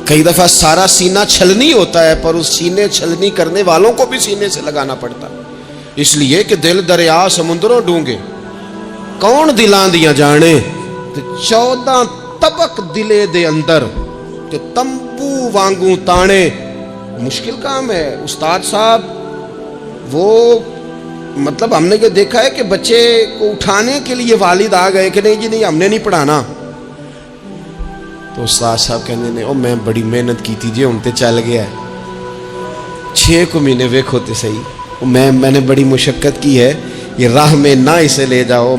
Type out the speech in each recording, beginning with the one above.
کئی دفعہ سارا سینہ چھلنی ہوتا ہے، پر اس سینے چھلنی کرنے والوں کو بھی سینے سے لگانا پڑتا ہے، اس لیے کہ دل دریا سمندروں ڈونگے کون دلاں دیاں جانے، 14 طبق دلے دے اندر کہ تمبو وانگوں تانے، مشکل کام ہے استاد صاحب۔ وہ مطلب ہم نے یہ دیکھا ہے کہ بچے کو اٹھانے کے لیے والد آ گئے کہ نہیں جی نہیں ہم نے نہیں پڑھانا، تو استاد صاحب کہنے نے او میں بڑی محنت کی تھی جی ہوں تے چل گیا ہے 6 کو مہینے ویکھو تے صحیح، میں نے بڑی مشقت کی ہے، یہ راہ میں نہ اسے لے جاؤ۔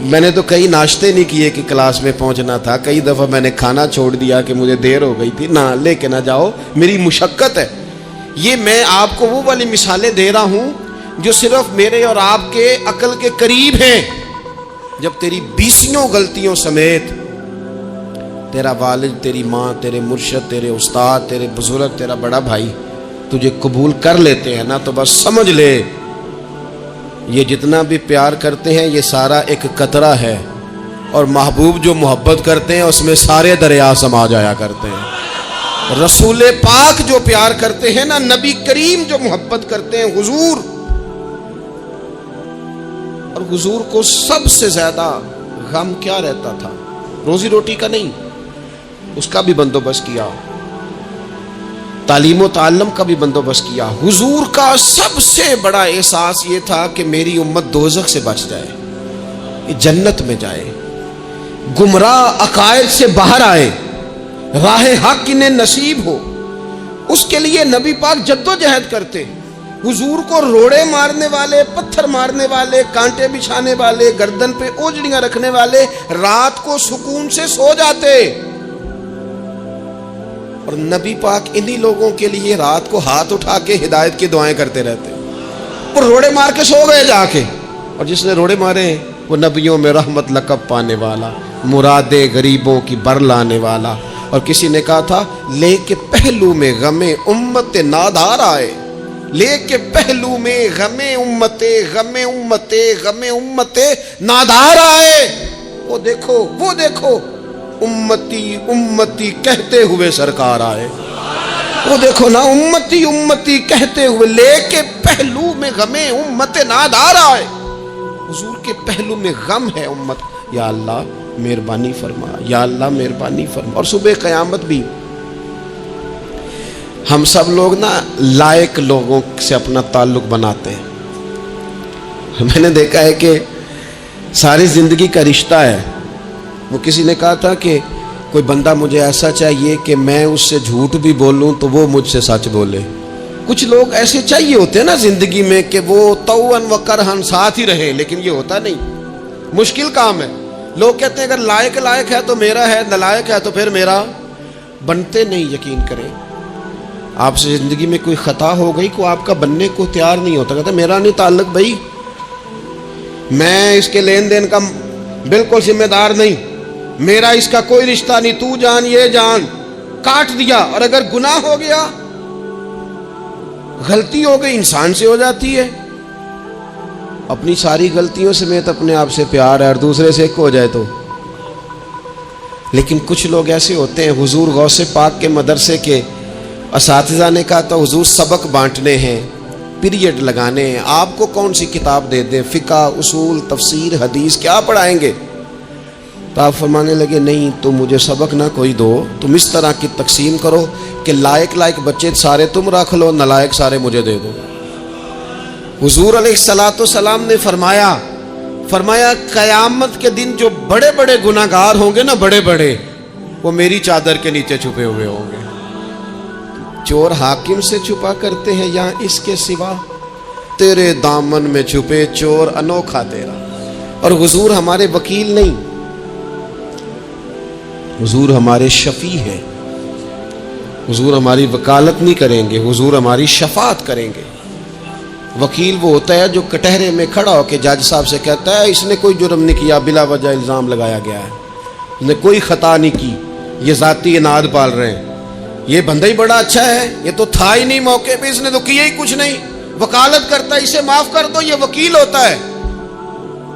میں نے تو کئی ناشتے نہیں کیے کہ کلاس میں پہنچنا تھا، کئی دفعہ میں نے کھانا چھوڑ دیا کہ مجھے دیر ہو گئی تھی، نہ لے کے نہ جاؤ، میری مشقت ہے۔ یہ میں آپ کو وہ والی مثالیں دے رہا ہوں جو صرف میرے اور آپ کے عقل کے قریب ہیں۔ جب تیری 20 غلطیوں سمیت تیرا والد، تیری ماں، تیرے مرشد، تیرے استاد، تیرے بزرگ، تیرا بڑا بھائی تجھے قبول کر لیتے ہیں نا، تو بس سمجھ لے یہ جتنا بھی پیار کرتے ہیں یہ سارا ایک قطرہ ہے، اور محبوب جو محبت کرتے ہیں اس میں سارے دریا سما جایا کرتے ہیں۔ رسول پاک جو پیار کرتے ہیں نا، نبی کریم جو محبت کرتے ہیں، حضور، اور حضور کو سب سے زیادہ غم کیا رہتا تھا؟ روزی روٹی کا نہیں، اس کا بھی بندوبست کیا، تعلیم و تعلم کا بھی بندوبست کیا۔ حضور کا سب سے بڑا احساس یہ تھا کہ میری امت دوزخ سے بچ جائے، جنت میں جائے، گمراہ عقائد سے باہر آئے، راہ حق انہیں نصیب ہو۔ اس کے لیے نبی پاک جد و جہد کرتے۔ حضور کو روڑے مارنے والے، پتھر مارنے والے، کانٹے بچھانے والے، گردن پہ اوجڑیاں رکھنے والے رات کو سکون سے سو جاتے، اور نبی پاک انہی لوگوں کے لیے رات کو ہاتھ اٹھا کے ہدایت کی دعائیں کرتے رہتے۔ وہ روڑے مار کے سو گئے جا کے، اور جس نے روڑے مارے وہ نبیوں میں رحمت لقب پانے والا، مرادے غریبوں کی بر لانے والا۔ اور کسی نے کہا تھا لے کے پہلو میں غم امت نادار آئے، لے کے پہلو میں غم امت نادار آئے۔ وہ دیکھو امتی امتی کہتے ہوئے سرکار آئے، وہ دیکھو نا امتی امتی کہتے ہوئے، لے کے پہلو میں غم امت نادار آئے۔ حضور کے پہلو میں غم ہے امت، یا اللہ مہربانی فرما، یا اللہ مہربانی فرما۔ اور صبح قیامت بھی ہم سب لوگ نا لائق لوگوں سے اپنا تعلق بناتے ہیں۔ میں نے دیکھا ہے کہ ساری زندگی کا رشتہ ہے۔ وہ کسی نے کہا تھا کہ کوئی بندہ مجھے ایسا چاہیے کہ میں اس سے جھوٹ بھی بولوں تو وہ مجھ سے سچ بولے۔ کچھ لوگ ایسے چاہیے ہوتے ہیں نا زندگی میں کہ وہ توأن و کرہن ساتھ ہی رہے، لیکن یہ ہوتا نہیں، مشکل کام ہے۔ لوگ کہتے ہیں اگر لائق ہے تو میرا ہے، نالائق ہے تو پھر میرا، بنتے نہیں۔ یقین کریں آپ سے زندگی میں کوئی خطا ہو گئی کو آپ کا بننے کو تیار نہیں ہوتا، کہتا میرا نہیں تعلق بھائی، میں اس کے لین دین کا بالکل ذمہ دار نہیں، میرا اس کا کوئی رشتہ نہیں، تو جان یہ جان، کاٹ دیا۔ اور اگر گناہ ہو گیا، غلطی ہو گئی، انسان سے ہو جاتی ہے، اپنی ساری غلطیوں سمیت اپنے آپ سے پیار ہے، اور دوسرے سے ایک ہو جائے تو۔ لیکن کچھ لوگ ایسے ہوتے ہیں، حضور غوث پاک کے مدرسے کے اساتذہ نے کہا تھا حضور سبق بانٹنے ہیں، پیریڈ لگانے ہیں، آپ کو کون سی کتاب دے دیں، فقہ، اصول، تفسیر، حدیث، کیا پڑھائیں گے؟ تو آپ فرمانے لگے نہیں، تو مجھے سبق نہ کوئی دو، تم اس طرح کی تقسیم کرو کہ لائق بچے سارے تم رکھ لو، نالائق سارے مجھے دے دو۔ حضور علیہ الصلوۃ والسلام نے فرمایا قیامت کے دن جو بڑے بڑے گناہ گار ہوں گے نا، بڑے وہ میری چادر کے نیچے چھپے ہوئے ہوں گے۔ چور حاکم سے چھپا کرتے ہیں یا اس کے سوا، تیرے دامن میں چھپے چور انوکھا تیرا۔ اور حضور ہمارے وکیل نہیں، حضور ہمارے شفیع ہیں، حضور ہماری وکالت نہیں کریں گے، حضور ہماری شفاعت کریں گے۔ وکیل وہ ہوتا ہے جو کٹہرے میں کھڑا ہو کے جج صاحب سے کہتا ہے اس نے کوئی جرم نہیں کیا، بلا وجہ الزام لگایا گیا ہے، اس نے کوئی خطا نہیں کی، یہ ذاتی اناد پال رہے ہیں، یہ بندہ ہی بڑا اچھا ہے، یہ تو تھا ہی نہیں موقع پہ، اس نے تو کیا ہی کچھ نہیں، وکالت کرتا ہے اسے معاف کر دو، یہ وکیل ہوتا ہے۔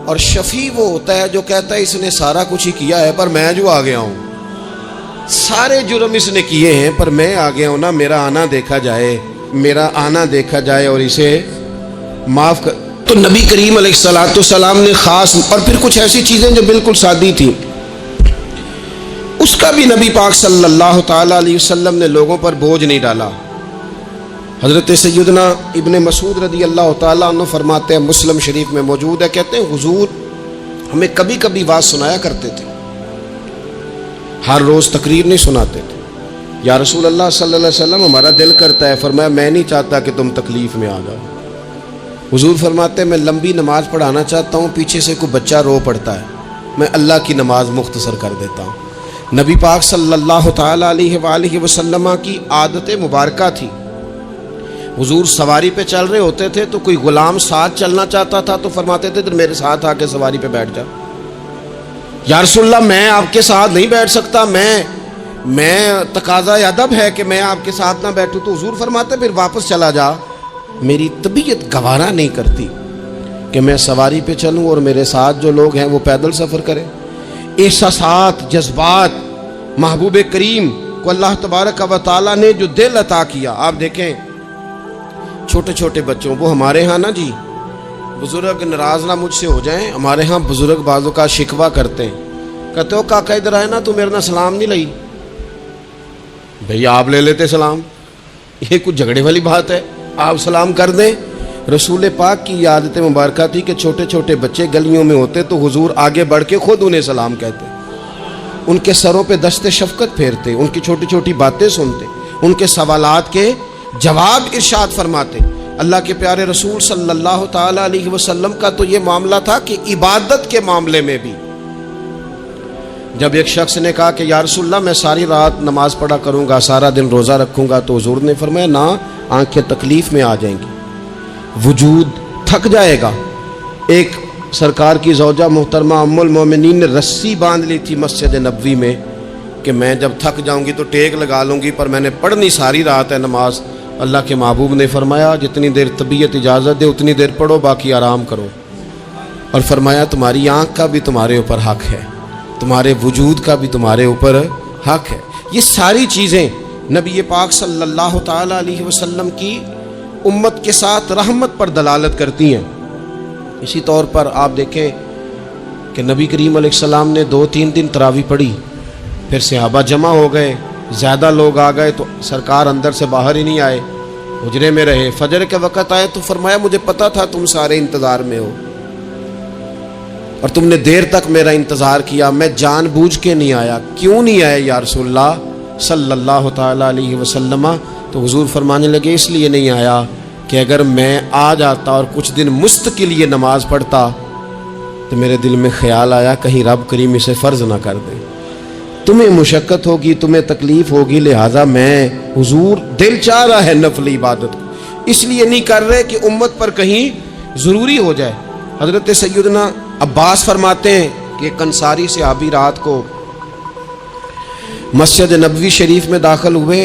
اور شفیع وہ ہوتا ہے جو کہتا ہے اس نے سارا کچھ ہی کیا ہے پر میں جو آ گیا ہوں، سارے جرم اس نے کیے ہیں، پر میں آ گیا ہوں نا، میرا آنا دیکھا جائے اور اسے معاف کر. تو نبی کریم علیہ السلام نے خاص، اور پھر کچھ ایسی چیزیں جو بالکل سادی تھیں، اس کا بھی نبی پاک صلی اللہ تعالیٰ علیہ وسلم نے لوگوں پر بوجھ نہیں ڈالا. حضرت سیدنا ابن مسعود رضی اللہ تعالیٰ عنہ فرماتے ہیں، مسلم شریف میں موجود ہے، کہتے ہیں حضور ہمیں کبھی کبھی واز سنایا کرتے تھے، ہر روز تقریر نہیں سناتے تھے. یا رسول اللہ صلی اللہ علیہ وسلم ہمارا دل کرتا ہے. فرمایا میں نہیں چاہتا کہ تم تکلیف میں آ جاؤ. حضور فرماتے ہیں میں لمبی نماز پڑھانا چاہتا ہوں، پیچھے سے کوئی بچہ رو پڑتا ہے، میں اللہ کی نماز مختصر کر دیتا ہوں. نبی پاک صلی اللہ تعالیٰ علیہ وآلہ وسلم کی عادت مبارکہ تھی. حضور سواری پہ چل رہے ہوتے تھے تو کوئی غلام ساتھ چلنا چاہتا تھا تو فرماتے تھے میرے ساتھ آ کے سواری پہ بیٹھ جا. یا رسول اللہ میں آپ کے ساتھ نہیں بیٹھ سکتا، میں تقاضا ادب ہے کہ میں آپ کے ساتھ نہ بیٹھوں. تو حضور فرماتے پھر واپس چلا جا، میری طبیعت گوارا نہیں کرتی کہ میں سواری پہ چلوں اور میرے ساتھ جو لوگ ہیں وہ پیدل سفر کریں. احساسات، جذبات، محبوب کریم کو اللہ تبارک و تعالیٰ نے جو دل عطا کیا. آپ دیکھیں چھوٹے چھوٹے بچوں، وہ ہمارے ہاں نا جی بزرگ ناراض نہ مجھ سے ہو جائیں، ہمارے ہاں بزرگ بعضوں کا شکوہ کرتے ہیں، کہتے ہو کاکا ادھر آئے نا تو میرے نہ سلام نہیں لئی. بھئی آپ لے لیتے سلام، یہ کچھ جھگڑے والی بات ہے؟ آپ سلام کر دیں. رسول پاک کی عادت مبارکہ تھی کہ چھوٹے چھوٹے بچے گلیوں میں ہوتے تو حضور آگے بڑھ کے خود انہیں سلام کہتے، ان کے سروں پہ دست شفقت پھیرتے، ان کی چھوٹی چھوٹی باتیں سنتے، ان کے سوالات کے جواب ارشاد فرماتے. اللہ کے پیارے رسول صلی اللہ تعالیٰ علیہ وسلم کا تو یہ معاملہ تھا کہ عبادت کے معاملے میں بھی جب ایک شخص نے کہا کہ یا رسول اللہ میں ساری رات نماز پڑھا کروں گا، سارا دن روزہ رکھوں گا، تو حضور نے فرمایا نہ، آنکھیں تکلیف میں آ جائیں گی، وجود تھک جائے گا. ایک سرکار کی زوجہ محترمہ ام المومنین نے رسی باندھ لی تھی مسجد نبوی میں کہ میں جب تھک جاؤں گی تو ٹیک لگا لوں گی، پر میں نے پڑھنی ساری رات ہے نماز. اللہ کے محبوب نے فرمایا جتنی دیر طبیعت اجازت دے اتنی دیر پڑھو، باقی آرام کرو. اور فرمایا تمہاری آنکھ کا بھی تمہارے اوپر حق ہے، تمہارے وجود کا بھی تمہارے اوپر حق ہے. یہ ساری چیزیں نبی پاک صلی اللہ تعالیٰ علیہ وسلم کی امت کے ساتھ رحمت پر دلالت کرتی ہیں. اسی طور پر آپ دیکھیں کہ نبی کریم علیہ السلام نے 2-3 دن تراویح پڑھی، پھر صحابہ جمع ہو گئے، زیادہ لوگ آ گئے تو سرکار اندر سے باہر ہی نہیں آئے، حجرے میں رہے. فجر کے وقت آئے تو فرمایا مجھے پتا تھا تم سارے انتظار میں ہو اور تم نے دیر تک میرا انتظار کیا، میں جان بوجھ کے نہیں آیا. کیوں نہیں آئے یا رسول اللہ صلی اللہ تعالیٰ علیہ وسلم؟ تو حضور فرمانے لگے اس لیے نہیں آیا کہ اگر میں آ جاتا اور کچھ دن مستقل یہ نماز پڑھتا تو میرے دل میں خیال آیا کہیں رب کریم اسے فرض نہ کر دے، تمہیں مشقت ہوگی، تمہیں تکلیف ہوگی، لہٰذا میں حضور دل چاہ رہا ہے نفل عبادت کو، اس لیے نہیں کر رہے کہ امت پر کہیں ضروری ہو جائے. حضرت سیدنا عباس فرماتے ہیں کہ ایک انصاری صحابی رات کو مسجد نبوی شریف میں داخل ہوئے.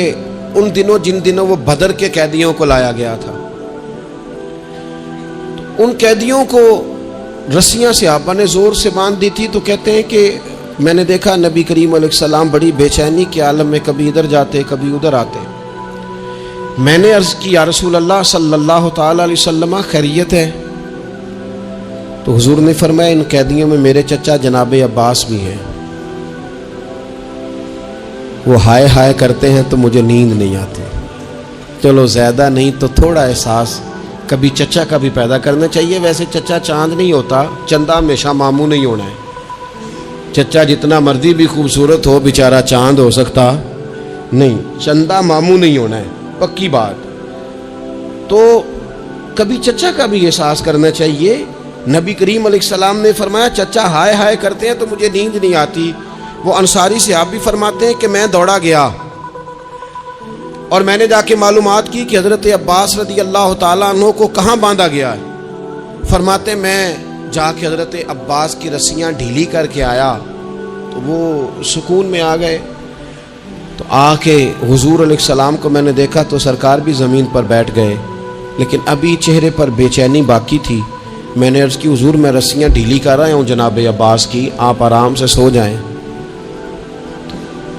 ان دنوں جن دنوں وہ بدر کے قیدیوں کو لایا گیا تھا، تو ان قیدیوں کو رسیاں صحابہ نے زور سے باندھ دی تھی. تو کہتے ہیں کہ میں نے دیکھا نبی کریم علیہ السلام بڑی بے چینی کے عالم میں کبھی ادھر جاتے کبھی ادھر آتے. میں نے عرض کی یا رسول اللہ صلی اللہ تعالیٰ علیہ وسلم خیریت ہے؟ تو حضور نے فرمایا ان قیدیوں میں میرے چچا جناب عباس بھی ہیں، وہ ہائے ہائے کرتے ہیں تو مجھے نیند نہیں آتی. چلو زیادہ نہیں تو تھوڑا احساس کبھی چچا کا بھی پیدا کرنا چاہیے. ویسے چچا چاند نہیں ہوتا، چندہ ہمیشہ ماموں نہیں ہونا ہے. چچا جتنا مرضی بھی خوبصورت ہو بیچارہ چاند ہو سکتا نہیں، چندہ ماموں نہیں ہونا ہے، پکی بات. تو کبھی چچا کا بھی احساس کرنا چاہیے. نبی کریم علیہ السلام نے فرمایا چچا ہائے ہائے کرتے ہیں تو مجھے نیند نہیں آتی. وہ انصاری صحابی فرماتے ہیں کہ میں دوڑا گیا اور میں نے جا کے معلومات کی کہ حضرت عباس رضی اللہ تعالیٰ عنہ کو کہاں باندھا گیا ہے. فرماتے میں جا کے حضرت عباس کی رسیاں ڈھیلی کر کے آیا تو وہ سکون میں آ گئے. تو آ کے حضور علیہ السلام کو میں نے دیکھا تو سرکار بھی زمین پر بیٹھ گئے، لیکن ابھی چہرے پر بے چینی باقی تھی. میں نے عرض کی حضور میں رسیاں ڈھیلی کر رہا ہوں جناب عباس کی، آپ آرام سے سو جائیں.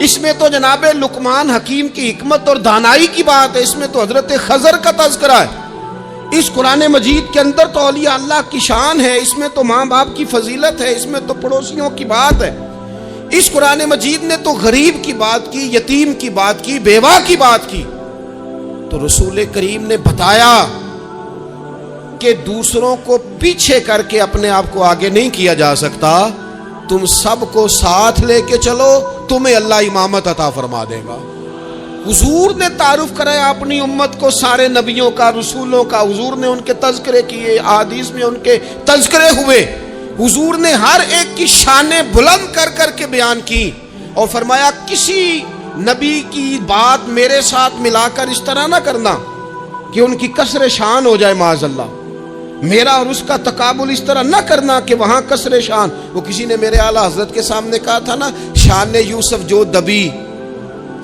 اس میں تو جناب لقمان حکیم کی حکمت اور دانائی کی بات ہے، اس میں تو حضرت خضر کا تذکرہ ہے، اس قرآن مجید کے اندر تو اولیاء اللہ کی شان ہے، اس میں تو ماں باپ کی فضیلت ہے، اس میں تو پڑوسیوں کی بات ہے، اس قرآن مجید نے تو غریب کی بات کی، یتیم کی بات کی، بیوہ کی بات کی۔ تو رسول کریم نے بتایا کہ دوسروں کو پیچھے کر کے اپنے آپ کو آگے نہیں کیا جا سکتا، تم سب کو ساتھ لے کے چلو، تمہیں اللہ امامت عطا فرما دے گا۔ حضور نے تعارف کرایا اپنی امت کو سارے نبیوں کا، رسولوں کا، حضور نے ان کے تذکرے کیے، احادیث میں ان کے تذکرے ہوئے، حضور نے ہر ایک کی شانیں بلند کر کر کے بیان کی اور فرمایا کسی نبی کی بات میرے ساتھ ملا کر اس طرح نہ کرنا کہ ان کی کسر شان ہو جائے معاذ اللہ، میرا اور اس کا تقابل اس طرح نہ کرنا کہ وہاں کسر شان۔ وہ کسی نے میرے اعلیٰ حضرت کے سامنے کہا تھا نا، شان یوسف جو دبی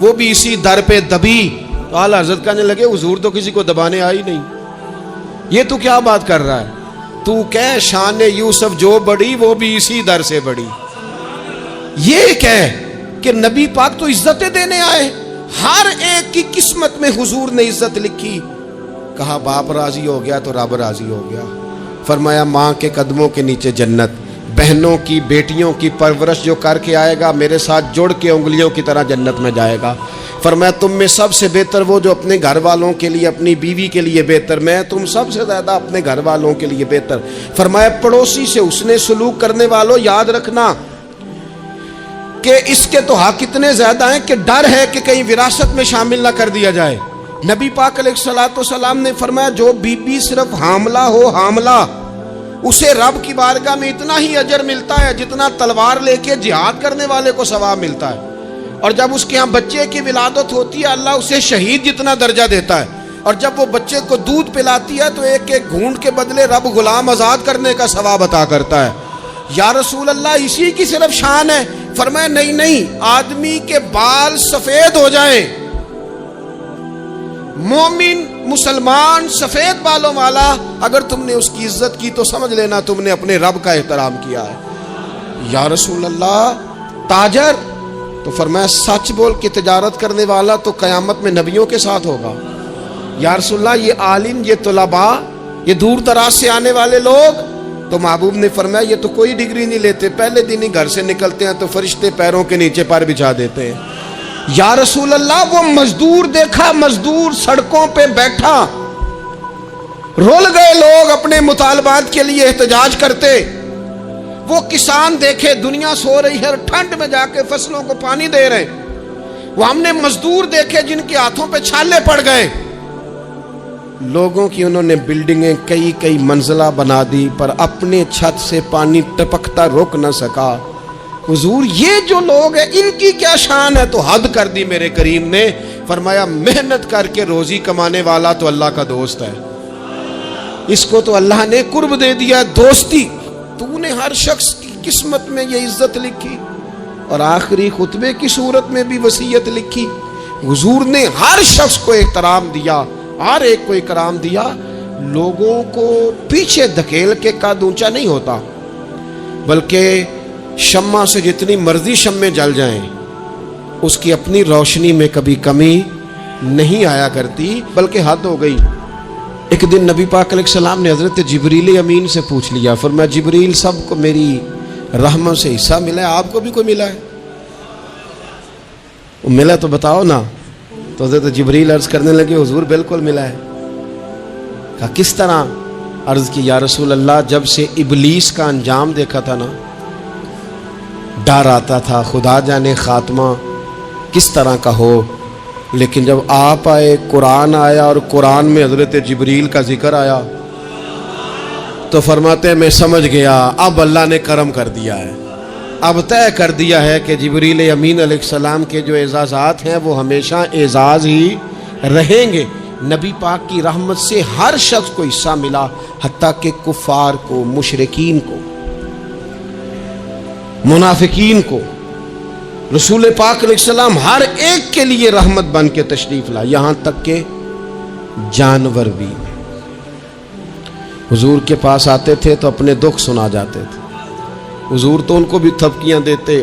وہ بھی اسی در پہ دبی، تو اعلیٰ حضرت کہنے لگے حضور تو کسی کو دبانے آئی نہیں، یہ تو کیا بات کر رہا ہے، تو کہہ شان یوسف جو بڑی وہ بھی اسی در سے بڑی، یہ کہہ کہ نبی پاک تو عزتیں دینے آئے، ہر ایک کی قسمت میں حضور نے عزت لکھی۔ کہا باپ راضی ہو گیا تو رب راضی ہو گیا، فرمایا ماں کے قدموں کے نیچے جنت، بہنوں کی بیٹیوں کی پرورش جو کر کے آئے گا میرے ساتھ جڑ کے انگلیوں کی طرح جنت میں جائے گا۔ فرمایا تم میں سب سے بہتر وہ جو اپنے گھر والوں کے لیے، اپنی بیوی کے لیے بہتر، میں تم سب سے زیادہ اپنے گھر والوں کے لیے بہتر۔ فرمایا پڑوسی سے حسن سلوک کرنے والوں یاد رکھنا کہ اس کے تو حق اتنے زیادہ ہیں کہ ڈر ہے کہ کہیں وراثت میں شامل نہ کر دیا جائے۔ نبی پاک علیہ الصلوۃ والسلام نے فرمایا جو بی بی صرف حاملہ ہو، حاملہ، اسے رب کی بارگاہ میں اتنا ہی اجر ملتا ہے جتنا تلوار لے کے جہاد کرنے والے کو ثواب ملتا ہے، اور جب اس کے ہاں بچے کی ولادت ہوتی ہے اللہ اسے شہید جتنا درجہ دیتا ہے، اور جب وہ بچے کو دودھ پلاتی ہے تو ایک ایک گھونٹ کے بدلے رب غلام آزاد کرنے کا ثواب عطا کرتا ہے۔ یا رسول اللہ اسی کی صرف شان ہے؟ فرمایا نہیں، آدمی کے بال سفید ہو جائیں، مومن مسلمان سفید بالوں والا، اگر تم نے اس کی عزت کی تو سمجھ لینا تم نے اپنے رب کا احترام کیا ہے۔ یا رسول اللہ تاجر؟ تو فرمایا سچ بول کے تجارت کرنے والا تو قیامت میں نبیوں کے ساتھ ہوگا۔ یا رسول اللہ یہ عالم، یہ طلباء، یہ دور دراز سے آنے والے لوگ؟ تو محبوب نے فرمایا یہ تو کوئی ڈگری نہیں لیتے، پہلے دن ہی گھر سے نکلتے ہیں تو فرشتے پیروں کے نیچے پر بچھا دیتے ہیں۔ یا رسول اللہ وہ مزدور دیکھا، مزدور سڑکوں پہ بیٹھا، رول گئے لوگ اپنے مطالبات کے لیے احتجاج کرتے، وہ کسان دیکھے دنیا سو رہی ہے، ٹھنڈ میں جا کے فصلوں کو پانی دے رہے، وہ ہم نے مزدور دیکھے جن کے ہاتھوں پہ چھالے پڑ گئے، لوگوں کی انہوں نے بلڈنگیں کئی منزلہ بنا دی پر اپنے چھت سے پانی ٹپکتا روک نہ سکا۔ حضور یہ جو لوگ ہیں ان کی کیا شان ہے؟ تو حد کر دی میرے کریم نے، فرمایا محنت کر کے روزی کمانے والا تو اللہ کا دوست ہے، اس کو تو اللہ نے قرب دے دیا دوستی۔ تو نے ہر شخص کی قسمت میں یہ عزت لکھی اور آخری خطبے کی صورت میں بھی وصیت لکھی۔ حضور نے ہر شخص کو احترام دیا، ہر ایک کو اکرام دیا۔ لوگوں کو پیچھے دھکیل کے قد اونچا نہیں ہوتا، بلکہ شمع سے جتنی مرضی شمعیں جل جائیں اس کی اپنی روشنی میں کبھی کمی نہیں آیا کرتی، بلکہ حد ہو گئی۔ ایک دن نبی پاک علیہ السلام نے حضرت جبریل امین سے پوچھ لیا، فرمایا جبریل سب کو میری رحمت سے حصہ ملا ہے، آپ کو بھی کوئی ملا ہے؟ ملا تو بتاؤ نا۔ تو حضرت جبریل عرض کرنے لگے حضور بالکل ملا ہے۔ کہا کس طرح؟ عرض کی یا رسول اللہ جب سے ابلیس کا انجام دیکھا تھا نا ڈر آتا تھا، خدا جانے خاتمہ کس طرح کا ہو، لیکن جب آپ آئے، قرآن آیا اور قرآن میں حضرت جبریل کا ذکر آیا تو فرماتے ہیں میں سمجھ گیا اب اللہ نے کرم کر دیا ہے، اب طے کر دیا ہے کہ جبریل امین علیہ السلام کے جو اعزازات ہیں وہ ہمیشہ اعزاز ہی رہیں گے۔ نبی پاک کی رحمت سے ہر شخص کو حصہ ملا، حتیٰ کہ کفار کو، مشرکین کو، منافقین کو۔ رسول پاک علیہ السلام ہر ایک کے لیے رحمت بن کے تشریف لا، یہاں تک کہ جانور بھی حضور کے پاس آتے تھے تو اپنے دکھ سنا جاتے تھے، حضور تو ان کو بھی تھپکیاں دیتے،